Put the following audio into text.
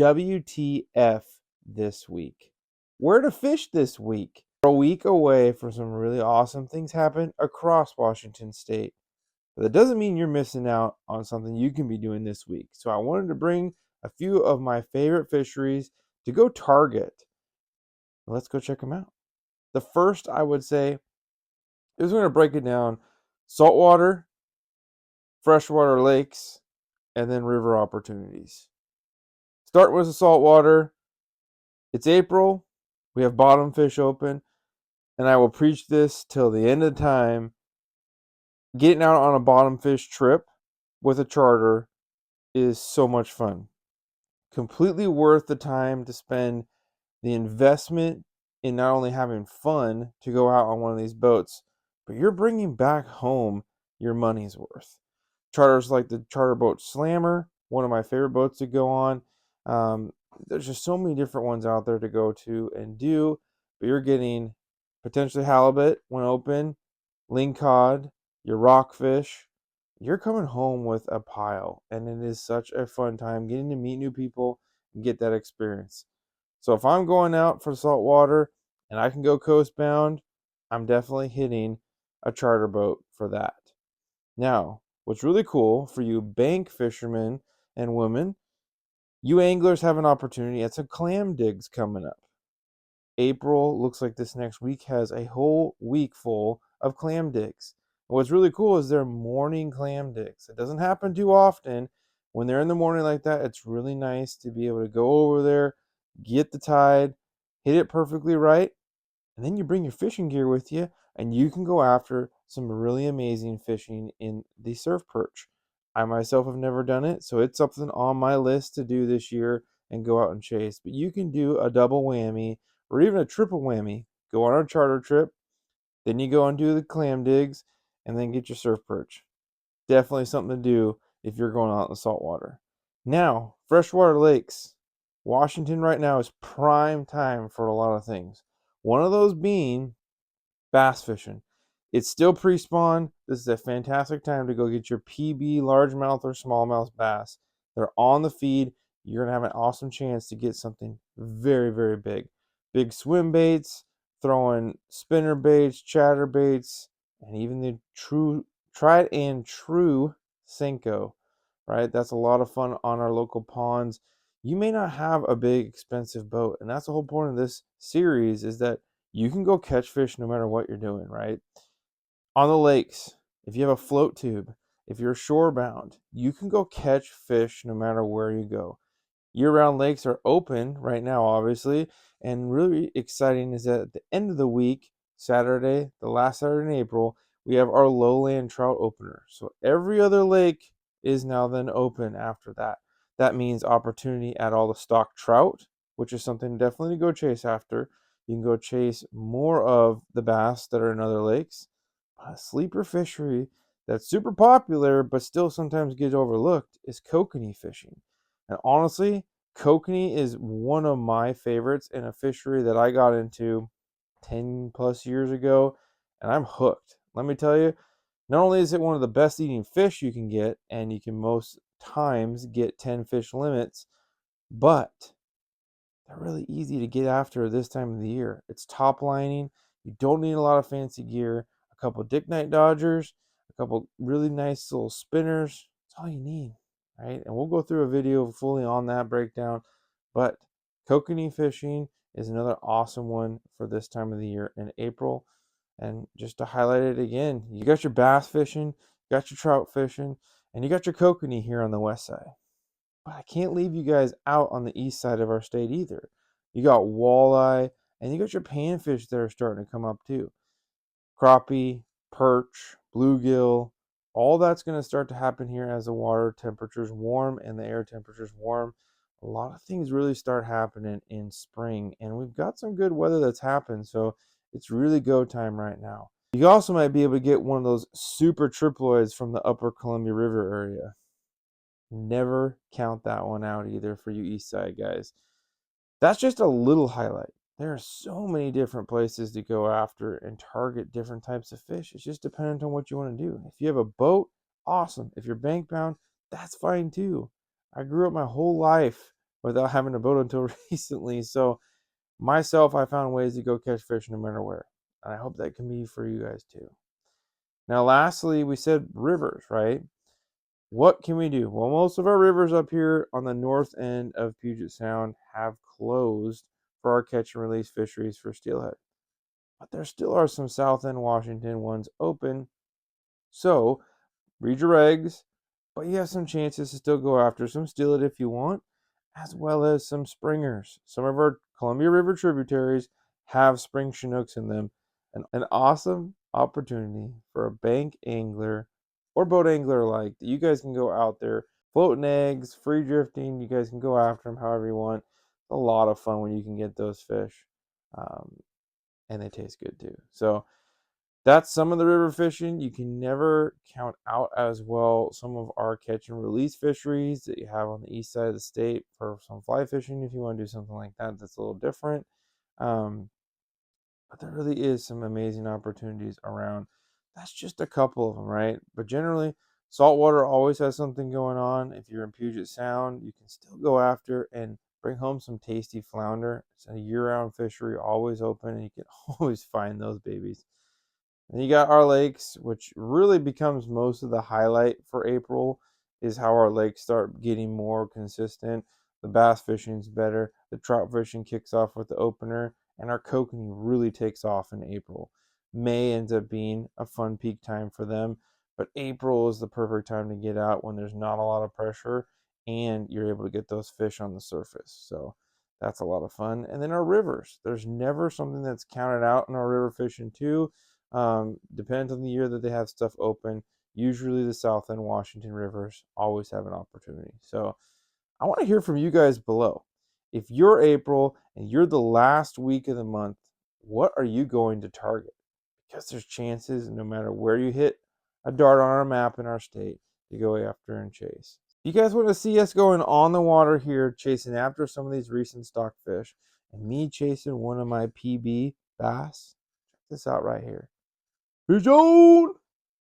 WTF this week? Where to fish this week? We're a week away from some really awesome things happen across Washington State. But that doesn't mean you're missing out on something you can be doing this week. So I wanted to bring a few of my favorite fisheries to go target. Let's go check them out. The first I would say is we're going to break it down: saltwater, freshwater lakes, and then river opportunities. Start with the saltwater. It's April. We have bottom fish open, and I will preach this till the end of time. Getting out on a bottom fish trip with a charter is so much fun. Completely worth the time to spend, the investment in not only having fun to go out on one of these boats, but you're bringing back home your money's worth. Charters like the charter boat Slammer, one of my favorite boats to go on. There's just so many different ones out there to go to and do, but you're getting potentially halibut when open, lingcod, your rockfish. You're coming home with a pile, and it is such a fun time getting to meet new people and get that experience. So if I'm going out for saltwater and I can go coastbound, I'm definitely hitting a charter boat for that. Now, what's really cool for you bank fishermen and women, you anglers have an opportunity at some clam digs coming up. April looks like this next week has a whole week full of clam digs. And what's really cool is they're morning clam digs. It doesn't happen too often. When they're in the morning like that, it's really nice to be able to go over there, get the tide, hit it perfectly right, and then you bring your fishing gear with you, and you can go after some really amazing fishing in the surf perch. I myself have never done it, so it's something on my list to do this year and go out and chase. But you can do a double whammy or even a triple whammy. Go on a charter trip, then you go and do the clam digs, and then get your surf perch. Definitely something to do if you're going out in the saltwater. Now, freshwater lakes. Washington right now is prime time for a lot of things. One of those being bass fishing. It's still pre-spawn. This is a fantastic time to go get your PB largemouth or smallmouth bass. They're on the feed. You're going to have an awesome chance to get something very, very big. Big swim baits, throwing spinner baits, chatter baits, and even the tried and true Senko, right? That's a lot of fun on our local ponds. You may not have a big expensive boat, and that's the whole point of this series, is that you can go catch fish no matter what you're doing, right? On the lakes, if you have a float tube, if you're shore bound, you can go catch fish no matter where you go. Year-round lakes are open right now, obviously, and really exciting is that at the end of the week, Saturday, the last Saturday in April, we have our lowland trout opener. So every other lake is now then open after that. That means opportunity at all the stock trout, which is something definitely to go chase after. You can go chase more of the bass that are in other lakes. A sleeper fishery that's super popular but still sometimes gets overlooked is kokanee fishing. And honestly, kokanee is one of my favorites in a fishery that I got into 10 plus years ago, and I'm hooked. Let me tell you, not only is it one of the best eating fish you can get, and you can most times get 10 fish limits, but they're really easy to get after this time of the year. It's top lining. You don't need a lot of fancy gear. A couple Dick Knight Dodgers, a couple really nice little spinners. That's all you need, right? And we'll go through a video fully on that breakdown. But kokanee fishing is another awesome one for this time of the year in April. And just to highlight it again, you got your bass fishing, you got your trout fishing, and you got your kokanee here on the west side. But I can't leave you guys out on the east side of our state either. You got walleye, and you got your panfish that are starting to come up too. Crappie, perch, bluegill, all that's going to start to happen here as the water temperatures warm and the air temperatures warm. A lot of things really start happening in spring, and we've got some good weather that's happened, so it's really go time right now. You also might be able to get one of those super triploids from the upper Columbia River area. Never count that one out either for you east side guys. That's just a little highlight. There are so many different places to go after and target different types of fish. It's just dependent on what you want to do. If you have a boat, awesome. If you're bank bound, that's fine too. I grew up my whole life without having a boat until recently. So myself, I found ways to go catch fish no matter where. And I hope that can be for you guys too. Now, lastly, we said rivers, right? What can we do? Well, most of our rivers up here on the north end of Puget Sound have closed for our catch and release fisheries for steelhead. But there still are some South End Washington ones open. So read your regs, but you have some chances to still go after some steelhead if you want, as well as some springers. Some of our Columbia River tributaries have spring Chinooks in them. An awesome opportunity for a bank angler or boat angler alike that you guys can go out there, floating eggs, free drifting. You guys can go after them however you want. It's a lot of fun when you can get those fish, um, and they taste good too. So that's some of the river fishing. You can never count out as well some of our catch and release fisheries that you have on the east side of the state for some fly fishing. If you want to do something like that, that's a little different. Um, but there really is some amazing opportunities around. That's just a couple of them, right? But generally, saltwater always has something going on. If you're in Puget Sound, you can still go after and bring home some tasty flounder. It's a year-round fishery, always open, and you can always find those babies. And you got our lakes, which really becomes most of the highlight for April, is how our lakes start getting more consistent. The bass fishing's better. The trout fishing kicks off with the opener, and our kokanee really takes off in April. May ends up being a fun peak time for them, but April is the perfect time to get out when there's not a lot of pressure and you're able to get those fish on the surface. So that's a lot of fun. And then our rivers. There's never something that's counted out in our river fishing too. Depends on the year that they have stuff open. Usually the South End Washington rivers always have an opportunity. So I want to hear from you guys below. If you're April and you're the last week of the month, what are you going to target? Because there's chances, no matter where you hit a dart on our map in our state, to go after and chase. If you guys want to see us going on the water here, chasing after some of these recent stock fish, and me chasing one of my PB bass, check this out right here. Fish on!